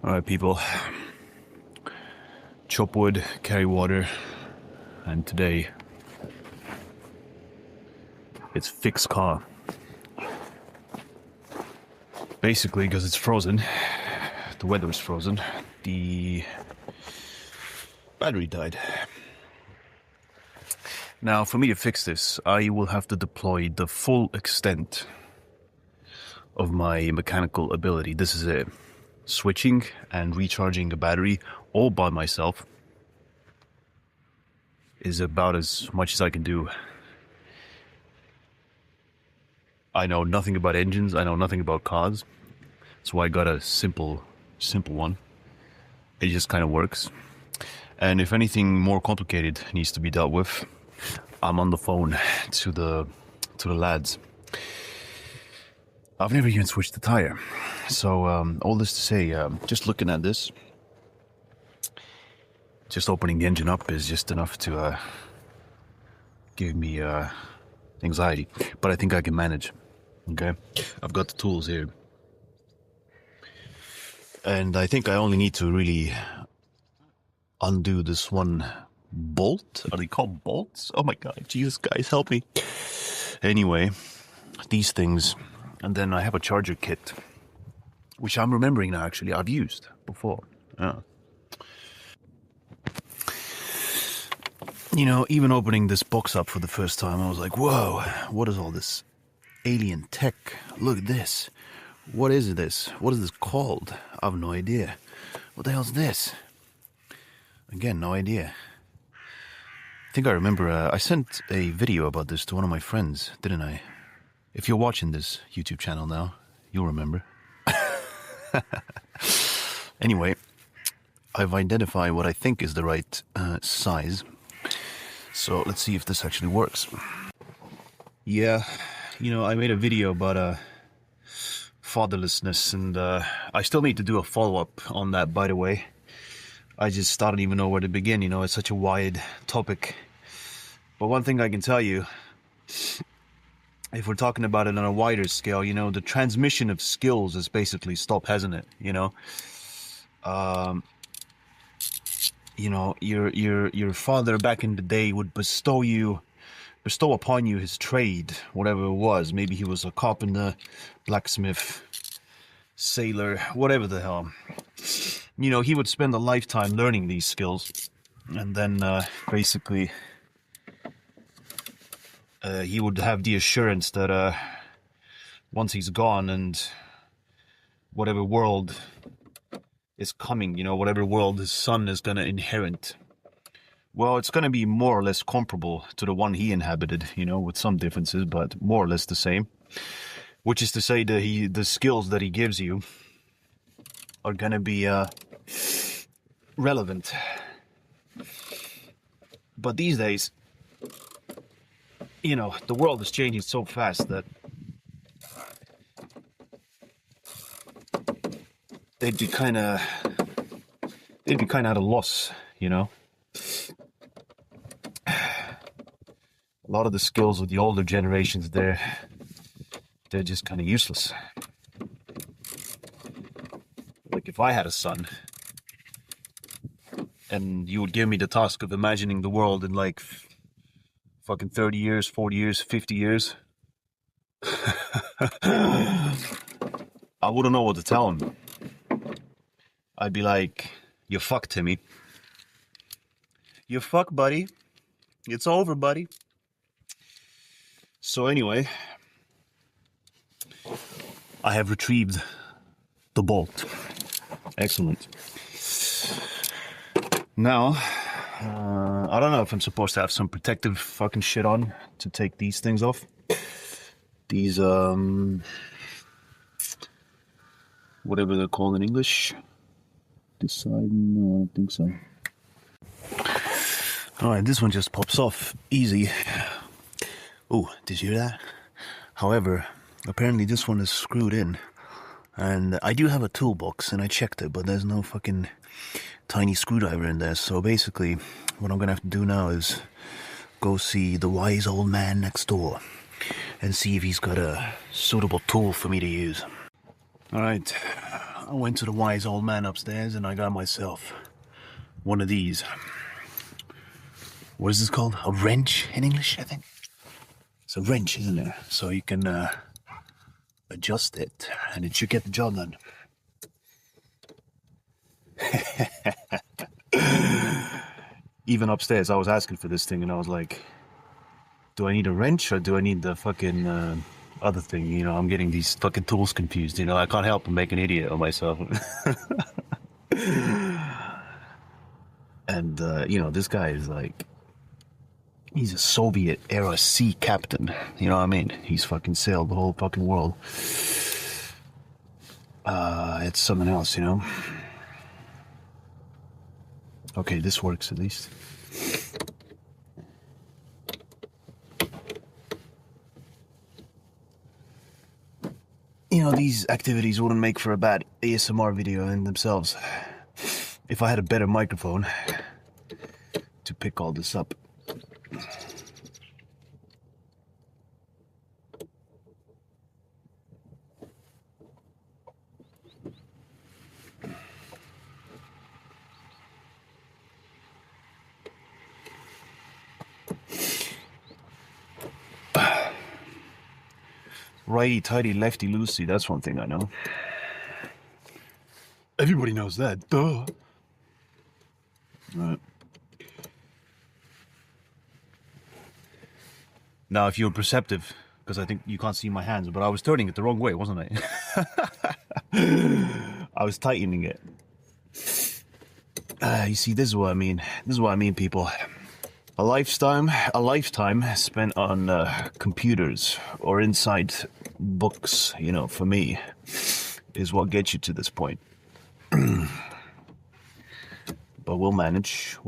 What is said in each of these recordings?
Alright, people. Chop wood, carry water, and today it's fix car. Basically, because it's frozen, the weather is frozen, the battery died. Now, for me to fix this, I will have to deploy the full extent of my mechanical ability. This is it. Switching and recharging a battery all by myself is about as much as I can do. I know nothing about engines, I know nothing about cars, so I got a simple one. It just kind of works. And if anything more complicated needs to be dealt with, I'm on the phone to the lads. I've never even switched the tire. So all this to say, just looking at this, just opening the engine up is just enough to give me anxiety. But I think I can manage. Okay, I've got the tools here. And I think I only need to really undo this one bolt. Are they called bolts? Oh my god, Jesus, guys, help me. Anyway, these things. And then I have a charger kit, which I'm remembering now, actually, I've used before. Yeah. You know, even opening this box up for the first time, I was like, whoa, what is all this alien tech? Look at this. What is this? What is this called? I have no idea. What the hell's this? Again, no idea. I think I remember, I sent a video about this to one of my friends, didn't I? If you're watching this YouTube channel now, you'll remember. Anyway, I've identified what I think is the right size. So let's see if this actually works. Yeah, you know, I made a video about fatherlessness, and I still need to do a follow-up on that, by the way. I just don't even know where to begin, you know, it's such a wide topic. But one thing I can tell you, if we're talking about it on a wider scale, you know, the transmission of skills has basically stopped, hasn't it? You know, your father back in the day would bestow upon you his trade, whatever it was. Maybe he was a carpenter, blacksmith, sailor, whatever the hell. You know, he would spend a lifetime learning these skills, and then basically he would have the assurance that once he's gone and whatever world is coming, you know, whatever world his son is going to inherit, well, it's going to be more or less comparable to the one he inhabited, you know, with some differences, but more or less the same. Which is to say that the skills that he gives you are going to be relevant. But these days, you know, the world is changing so fast that they'd be kind of at a loss, you know. A lot of the skills of the older generations, they're just kind of useless. Like if I had a son and you would give me the task of imagining the world in like fucking 30 years, 40 years, 50 years, I wouldn't know what to tell him. I'd be like, you fuck, Timmy. You fuck, buddy. It's over, buddy. So anyway, I have retrieved the bolt. Excellent. Now, I don't know if I'm supposed to have some protective fucking shit on to take these things off. These, whatever they're called in English. This side, no, I don't think so. Alright, this one just pops off easy. Oh, did you hear that? However, apparently this one is screwed in. And I do have a toolbox, and I checked it, but there's no fucking tiny screwdriver in there. So basically, what I'm gonna have to do now is go see the wise old man next door and see if he's got a suitable tool for me to use. Alright, I went to the wise old man upstairs and I got myself one of these. What is this called? A wrench in English, I think. It's a wrench, isn't it? So you can adjust it and it should get the job done. Even upstairs, I was asking for this thing and I was like, do I need a wrench or do I need the fucking other thing? You know, I'm getting these fucking tools confused. You know, I can't help but make an idiot of myself. And, you know, this guy is like, he's a Soviet era sea captain. You know what I mean? He's fucking sailed the whole fucking world. It's something else, you know? Okay, this works at least. You know, these activities wouldn't make for a bad ASMR video in themselves if I had a better microphone to pick all this up. Righty-tighty, lefty-loosey, that's one thing I know. Everybody knows that, duh. Right. Now, if you're perceptive, because I think you can't see my hands, but I was turning it the wrong way, wasn't I? I was tightening it. You see, this is what I mean. This is what I mean, people. A lifetime spent on computers or inside books, you know, for me, is what gets you to this point. But we'll manage.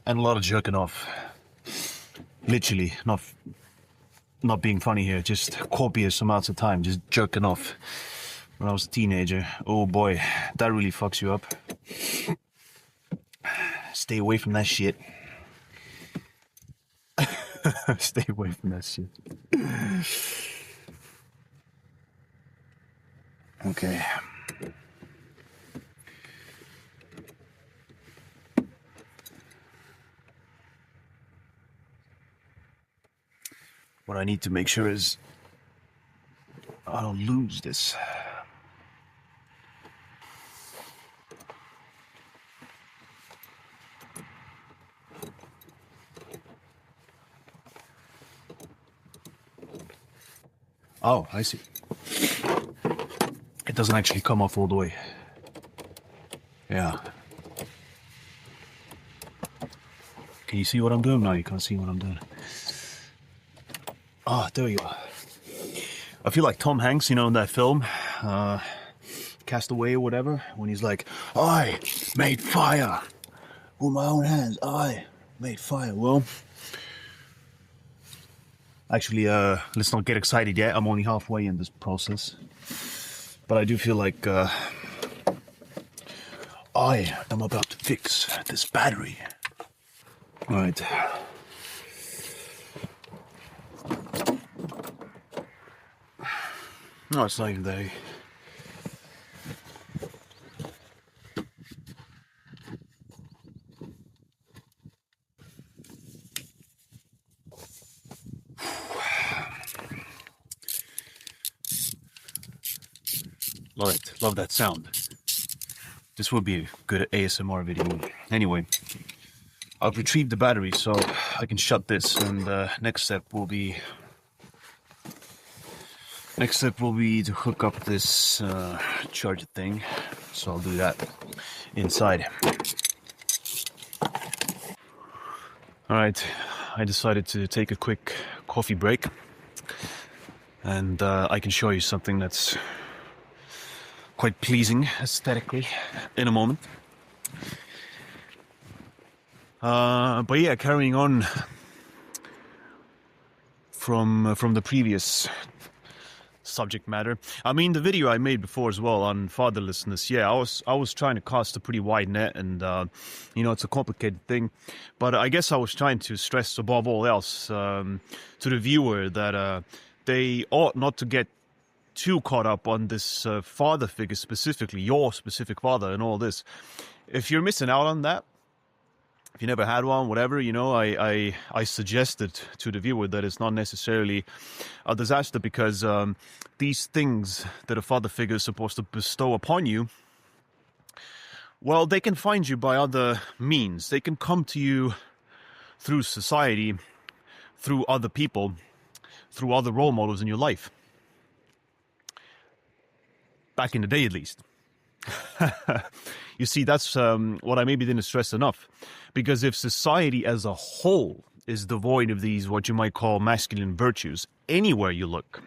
And a lot of jerking off. Literally, not being funny here, just copious amounts of time, just jerking off. When I was a teenager, oh boy, that really fucks you up. Stay away from that shit. Stay away from that shit. Okay. What I need to make sure is I don't lose this. Oh, I see. It doesn't actually come off all the way. Yeah. Can you see what I'm doing? No, you can't see what I'm doing. Ah, there you are. I feel like Tom Hanks, you know, in that film, Castaway or whatever, when he's like, I made fire with my own hands. I made fire. Well, actually, let's not get excited yet. I'm only halfway in this process. But I do feel like I am about to fix this battery. All right. No, it's not even there. Love it. Love that sound. This would be a good ASMR video. Anyway, I've retrieved the battery so I can shut this, and next step will be to hook up this charger thing. So I'll do that inside. Alright, I decided to take a quick coffee break, and I can show you something that's quite pleasing aesthetically in a moment. But yeah, carrying on from the previous subject matter. I mean, the video I made before as well on fatherlessness. Yeah, I was trying to cast a pretty wide net, and it's a complicated thing. But I guess I was trying to stress above all else to the viewer that they ought not to get too caught up on this father figure specifically, your specific father, and all this. If you're missing out on that, if you never had one, whatever, I suggested to the viewer that it's not necessarily a disaster, because these things that a father figure is supposed to bestow upon you, well, they can find you by other means. They can come to you through society, through other people, through other role models in your life. Back in the day, at least. You see, that's what I maybe didn't stress enough. Because if society as a whole is devoid of these, what you might call masculine virtues, anywhere you look,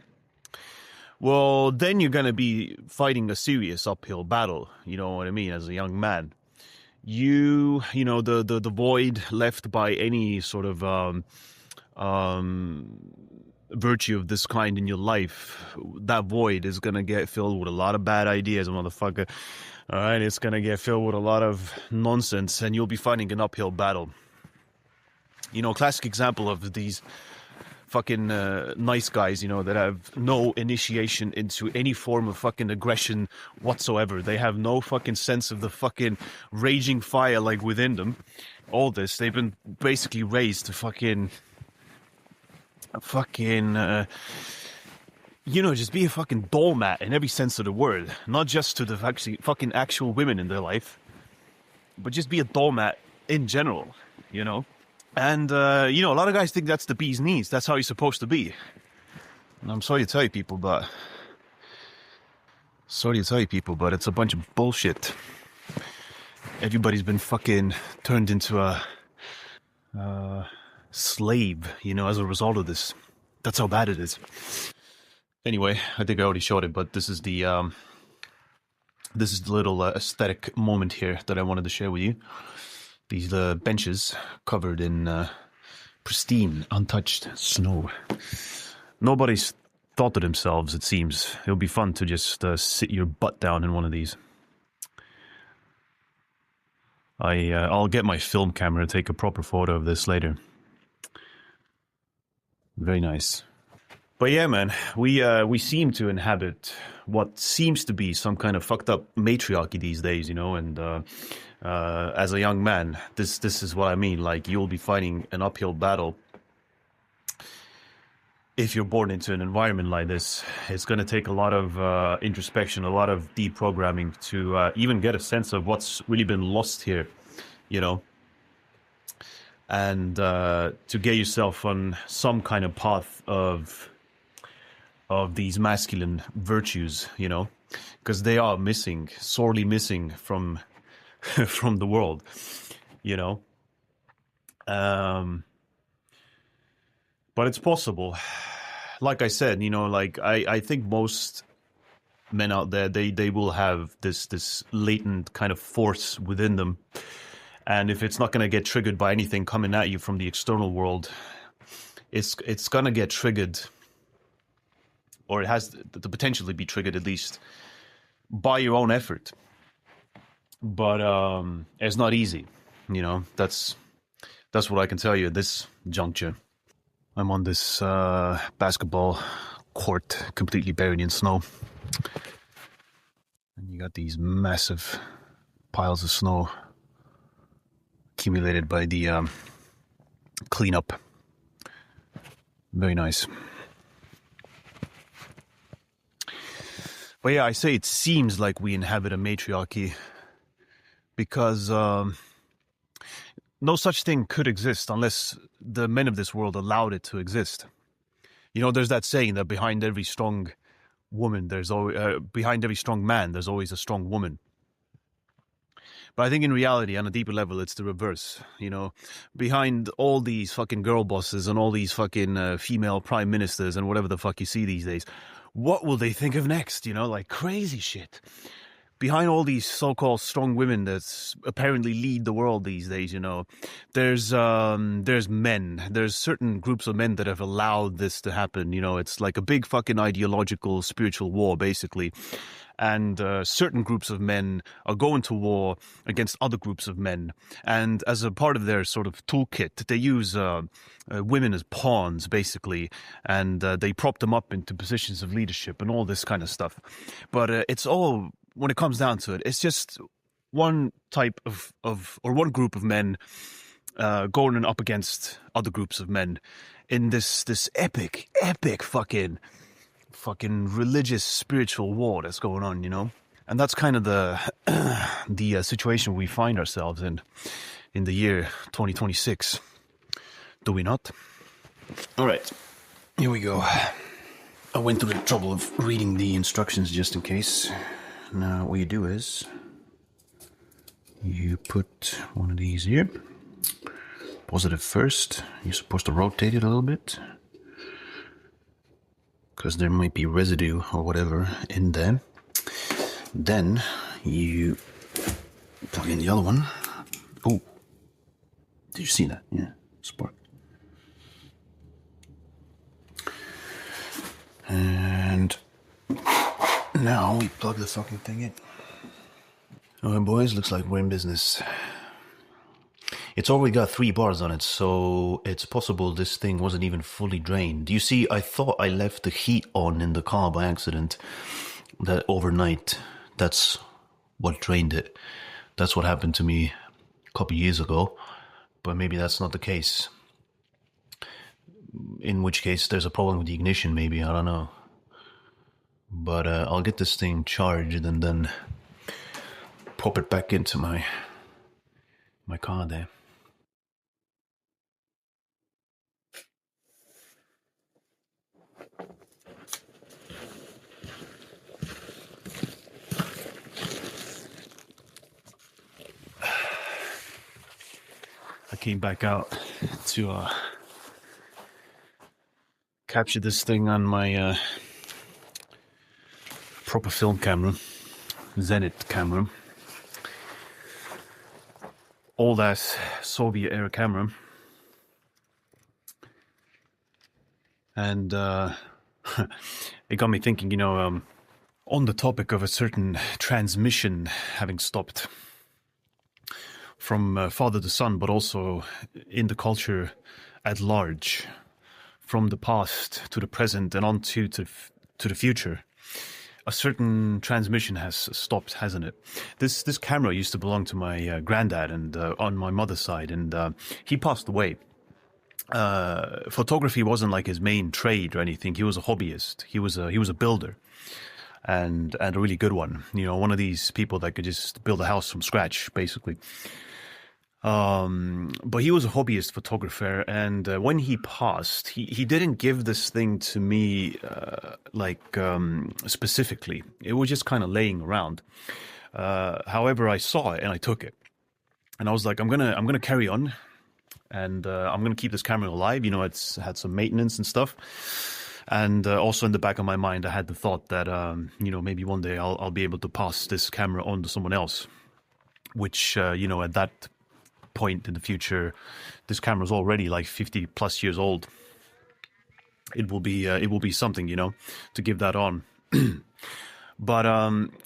well, then you're going to be fighting a serious uphill battle, you know what I mean, as a young man. The void left by any sort of virtue of this kind in your life, that void is going to get filled with a lot of bad ideas, motherfucker. All right, it's going to get filled with a lot of nonsense, and you'll be fighting an uphill battle. Classic example of these fucking nice guys, that have no initiation into any form of fucking aggression whatsoever. They have no fucking sense of the fucking raging fire, like, within them. All this, they've been basically raised to just be a fucking doormat in every sense of the word. Not just to the actual women in their life, but just be a doormat in general, And, a lot of guys think that's the bee's knees. That's how you're supposed to be. And I'm sorry to tell you people, but it's a bunch of bullshit. Everybody's been fucking turned into a slave, as a result of this. That's how bad it is. Anyway, I think I already showed it, but this is the little aesthetic moment here that I wanted to share with you. These benches covered in pristine, untouched snow. Nobody's thought to themselves, it seems. It would be fun to just sit your butt down in one of these. I'll get my film camera to take a proper photo of this later. Very nice. But yeah, man, we seem to inhabit what seems to be some kind of fucked up matriarchy these days, and as a young man, this is what I mean. Like, you'll be fighting an uphill battle if you're born into an environment like this. It's going to take a lot of introspection, a lot of deprogramming to even get a sense of what's really been lost here, and to get yourself on some kind of path of these masculine virtues, because they are missing, sorely missing from the world, but it's possible. Like I said, I think most men out there, they will have this latent kind of force within them. And if it's not going to get triggered by anything coming at you from the external world, it's going to get triggered, or it has the potential to be triggered at least, by your own effort. But it's not easy, That's what I can tell you at this juncture. I'm on this basketball court, completely buried in snow. And you got these massive piles of snow accumulated by the cleanup. Very nice. But yeah, I say it seems like we inhabit a matriarchy because no such thing could exist unless the men of this world allowed it to exist. There's that saying that behind every strong woman, behind every strong man, there's always a strong woman. But I think in reality, on a deeper level, it's the reverse. Behind all these fucking girl bosses and all these fucking female prime ministers and whatever the fuck you see these days, what will they think of next? Like crazy shit. behind all these so-called strong women that apparently lead the world these days, there's men. There's certain groups of men that have allowed this to happen. It's like a big fucking ideological, spiritual war, basically. And certain groups of men are going to war against other groups of men. And as a part of their sort of toolkit, they use women as pawns, basically. And they prop them up into positions of leadership and all this kind of stuff. But it's all, when it comes down to it, it's just one type of or one group of men going up against other groups of men in this epic fucking religious spiritual war that's going on, and that's kind of the situation we find ourselves in the year 2026. Do we not? All right, here we go. I went through the trouble of reading the instructions just in case. Now what you do is you put one of these here, positive first. You're supposed to rotate it a little bit, because there might be residue or whatever in there. Then you plug in the other one. Oh, did you see that? Yeah, spark. And now we plug the fucking thing in. Alright, boys, looks like we're in business. It's already got 3 bars on it, so it's possible this thing wasn't even fully drained. You see, I thought I left the heat on in the car by accident that overnight. That's what drained it. That's what happened to me a couple years ago, but maybe that's not the case. In which case, there's a problem with the ignition, maybe, I don't know. But I'll get this thing charged and then pop it back into my car there. I came back out to capture this thing on my proper film camera, Zenit camera. Old ass Soviet era camera. And it got me thinking, on the topic of a certain transmission having stopped from father to son, but also in the culture at large, from the past to the present and on to the future. A certain transmission has stopped, hasn't it? This camera used to belong to my granddad, and on my mother's side, and he passed away. Photography wasn't like his main trade or anything. He was a hobbyist. He was a builder, and a really good one. One of these people that could just build a house from scratch, basically. But he was a hobbyist photographer, and when he passed, he didn't give this thing to me specifically. It was just kind of laying around. However, I saw it and I took it, and I was like, I'm gonna carry on, and I'm gonna keep this camera alive. It's had some maintenance and stuff, and also in the back of my mind, I had the thought that maybe one day I'll be able to pass this camera on to someone else, which at that point in the future, this camera's already like 50 plus years old. It will be something, to give that on. But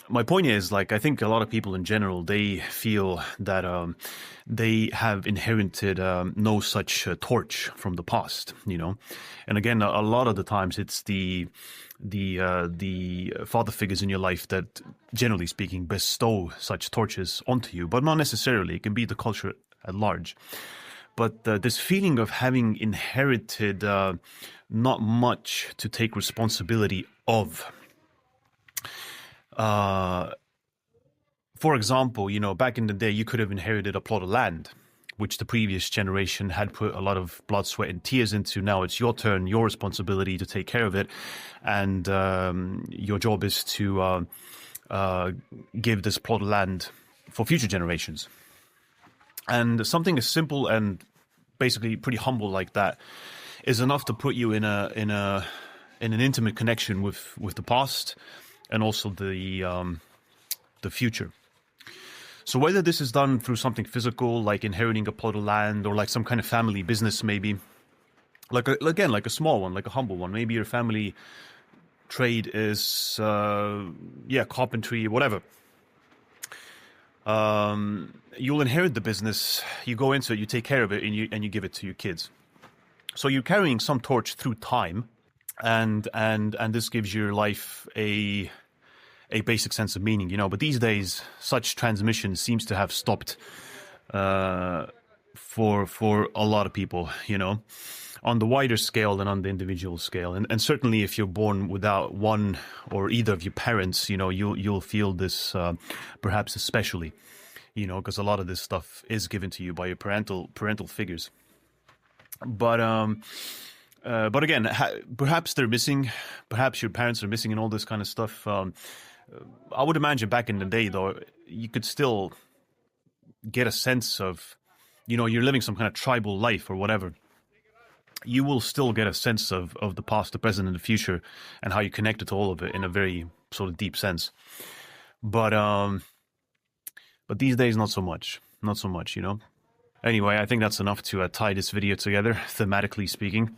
my point is, I think a lot of people in general, they feel that they have inherited no such torch from the past, And again, a lot of the times it's the father figures in your life that, generally speaking, bestow such torches onto you, but not necessarily. It can be the culture at large. But this feeling of having inherited not much to take responsibility of. For example, back in the day, you could have inherited a plot of land, which the previous generation had put a lot of blood, sweat, and tears into. Now it's your turn, your responsibility to take care of it. And your job is to give this plot of land for future generations. And something as simple and basically pretty humble like that is enough to put you in an intimate connection with the past, and also the the future. So whether this is done through something physical, like inheriting a plot of land, or like some kind of family business, maybe, like like a small one, like a humble one. Maybe your family trade is, carpentry, whatever. You'll inherit the business, you go into it, you take care of it, and you give it to your kids. So you're carrying some torch through time, and this gives your life a basic sense of meaning, you know. But these days, such transmission seems to have stopped for a lot of people, you know, on the wider scale than on the individual scale. And certainly if you're born without one or either of your parents, you know, you'll feel this perhaps especially, you know, because a lot of this stuff is given to you by your parental figures. But again, perhaps they're missing. Perhaps your parents are missing and all this kind of stuff. I would imagine back in the day, though, you could still get a sense of, you know, you're living some kind of tribal life or whatever. You will still get a sense of the past, the present, and the future, and how you connected to all of it in a very sort of deep sense. But these days, not so much, you know. Anyway, I think that's enough to tie this video together, thematically speaking.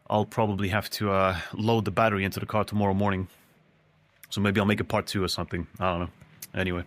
I'll probably have to load the battery into the car tomorrow morning. So maybe I'll make a part 2 or something. I don't know. Anyway.